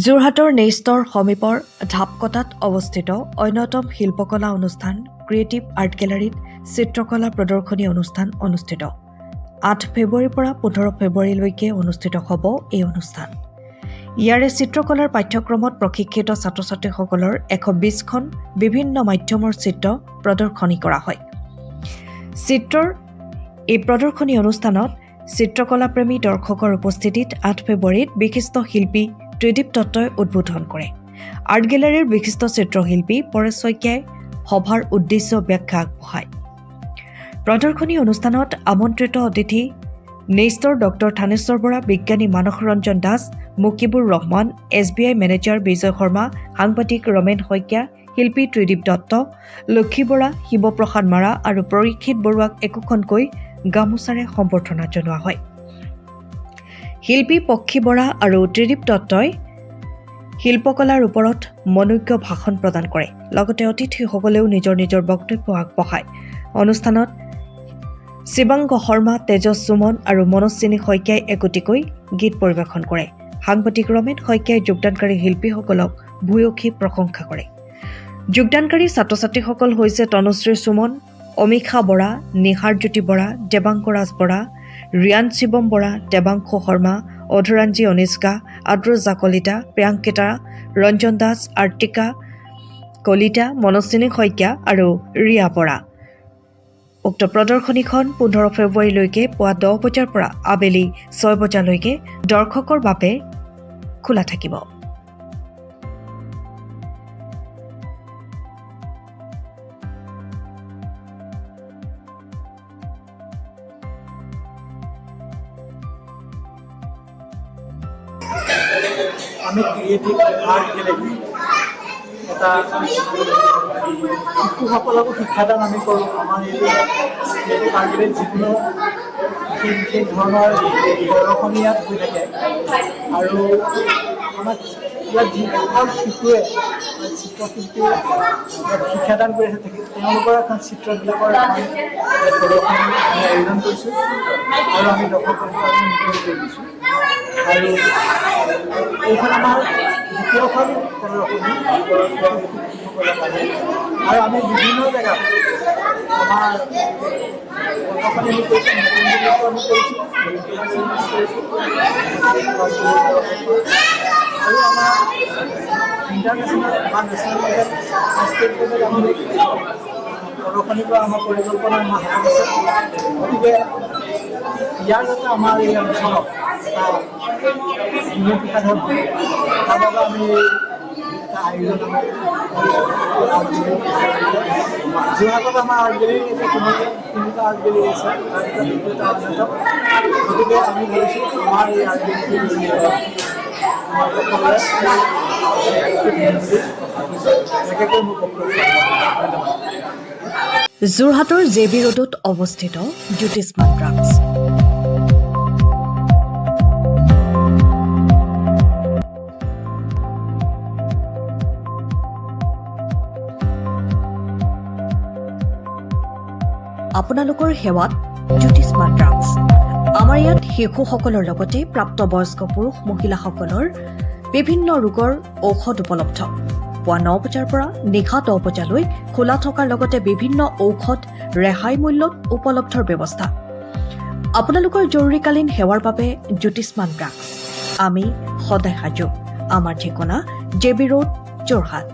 যোৰহাটৰ নেইষ্টৰ সমীপৰ ঢাপকটাত অৱস্থিত অন্যতম শিল্পকলা অনুষ্ঠান ক্ৰিয়েটিভ আৰ্ট গেলাৰীত চিত্ৰকলা প্ৰদৰ্শনী অনুষ্ঠান অনুষ্ঠিত। 8 ফেব্ৰুৱাৰীৰ পৰা 15 ফেব্ৰুৱাৰীলৈকে অনুষ্ঠিত হ'ব এই অনুষ্ঠান। ইয়াৰে চিত্ৰকলাৰ পাঠ্যক্ৰমত প্ৰশিক্ষিত ছাত্ৰ-ছাত্ৰীসকলৰ 120খন বিভিন্ন মাধ্যমৰ চিত্ৰ প্ৰদৰ্শনী কৰা হয়। চিত্ৰৰ এই প্ৰদৰ্শনী অনুষ্ঠানত চিত্ৰকলাপ্ৰেমী দৰ্শকৰ উপস্থিতিত 8 ফেব্ৰুৱাৰীত বিশিষ্ট শিল্পী ত্ৰিদীপ দত্তই উদ্বোধন কৰে। আৰ্ট গেলাৰীৰ বিশিষ্ট চিত্ৰশিল্পী পৰেশ শইকীয়াই সভাৰ উদ্দেশ্য ব্যাখ্যা আগবঢ়ায়। প্ৰদৰ্শনী অনুষ্ঠানত আমন্ত্ৰিত অতিথি নেইষ্টৰ ডক্টৰ থানেশ্বৰ বৰা, বিজ্ঞানী মানস ৰঞ্জন দাস, মুকিবুৰ ৰহমান, SBI মেনেজাৰ বিজয় শৰ্মা, সাংবাদিক ৰমেন শইকীয়া, শিল্পী ত্ৰিদীপ দত্ত, লক্ষী বৰা, শিৱপ্ৰসাদ মাৰা আৰু পৰীক্ষিত বৰুৱাক একোখনকৈ গামোচাৰে সম্বৰ্ধনা জনোৱা হয়। শিল্পী পক্ষী বৰা আৰু ত্ৰিদীপ দত্তই শিল্পকলাৰ ওপৰত মনোজ্ঞ ভাষণ প্ৰদান কৰে। লগতে অতিথিসকলেও নিজৰ নিজৰ বক্তব্য আগবঢ়ায়। অনুষ্ঠানত শিৱাংগ শৰ্মা, তেজস সুমন আৰু মনস্বিনী শইকীয়াই একোটিকৈ গীত পৰিৱেশন কৰে। সাংবাদিক ৰমেন শইকীয়াই যোগদানকাৰী শিল্পীসকলক ভূয়সী প্ৰশংসা কৰে। যোগদানকাৰী ছাত্ৰ-ছাত্ৰীসকল হৈছে তনুশ্ৰী সুমন, অমিষা বৰা, নিহাৰজ্যোতি বৰা, দেৱাংকৰাজ বৰা, ৰিয়ান শিৱম বৰা, দেৱাংশু শৰ্মা, অধুৰাঞ্জী অনিষ্কা, আদ্ৰুজা কলিতা, প্ৰিয়াংকিতা, ৰঞ্জন দাস, আৰ্তিকা কলিতা, মনস্বিনী শইকীয়া আৰু ৰিয়া বৰা। উক্ত প্ৰদৰ্শনীখন 15 ফেব্ৰুৱাৰীলৈকে পুৱা 10 বজাৰ পৰা আবেলি 6 বজালৈকে দৰ্শকৰ বাবে খোলা থাকিব। আমি ক্ৰিয়েটিভ আৰ্ট গেলাৰী এটা শিশুসকলকো শিক্ষাদান আমি কৰোঁ। আমাৰ এই ক্ৰিয়েটিভ আৰ্ট গেলাৰীত যিকোনো সেই ধৰণৰ প্ৰদৰ্শনী ইয়াত হৈ থাকে আৰু আমাক ইয়াত যিসকল শিশুৱে চিত্ৰশিল্পী শিক্ষাদান কৰি আছে তেওঁলোকৰ এখন চিত্ৰবিলাকৰ প্ৰদৰ্শনী আমি আয়োজন কৰিছোঁ আৰু আমি দৰ্শকসকলক মুকলি কৰি দিছোঁ। আৰু এইখন আমাৰ দ্বিতীয়খন প্ৰদৰ্শনী আৰু আমি বিভিন্ন জেগাত আমাৰ প্ৰদৰ্শনী আমি কৰিছোঁ, আমি কৰিছোঁ আৰু আমাৰ ইণ্টাৰনেশ্যনেল বা নেশ্যনেল লেভেল ষ্টেট লেভেল আমি প্ৰদৰ্শনী কৰা আমাৰ পৰিকল্পনা আমাৰ হাতত আছে। গতিকে ইয়াৰ যাতে আমাৰ এই অঞ্চলত এটা উন্নতি সাধন হয় তাৰ বাবে আমি এটা আয়োজন যোৰহাটত আমাৰ আৰ্ট গেলাৰী আছে, তিনিটা আৰ্ট গেলাৰী আছে, তাৰ ভিতৰত এটা অন্যতম। গতিকে আমি ভাবিছোঁ আমাৰ এই আৰ্ট গেলাৰী আমাৰ সকলোৱে মোৰ বক্তব্য। যোৰহাটৰ JB ৰোডত অৱস্থিত জ্যোতিষ্মান ড্ৰাগছ। আপোনালোকৰ সেৱাত জ্যোতিষ্মান ড্ৰাগছ। আমাৰ ইয়াত শিশুসকলৰ লগতে প্ৰাপ্তবয়স্ক পুৰুষ মহিলাসকলৰ বিভিন্ন ৰোগৰ ঔষধ উপলব্ধ। পুৱা 9 বজাৰ পৰা নিশা 10 বজালৈ খোলা থকাৰ লগতে বিভিন্ন ঔষধ ৰেহাই মূল্যত উপলব্ধৰ ব্যৱস্থা। আপোনালোকৰ জৰুৰীকালীন সেৱাৰ বাবে জ্যোতিষ্মান ড্ৰাগছ। আমি সদায় সাজু। আমাৰ ঠিকনা JB ৰোড, যোৰহাট।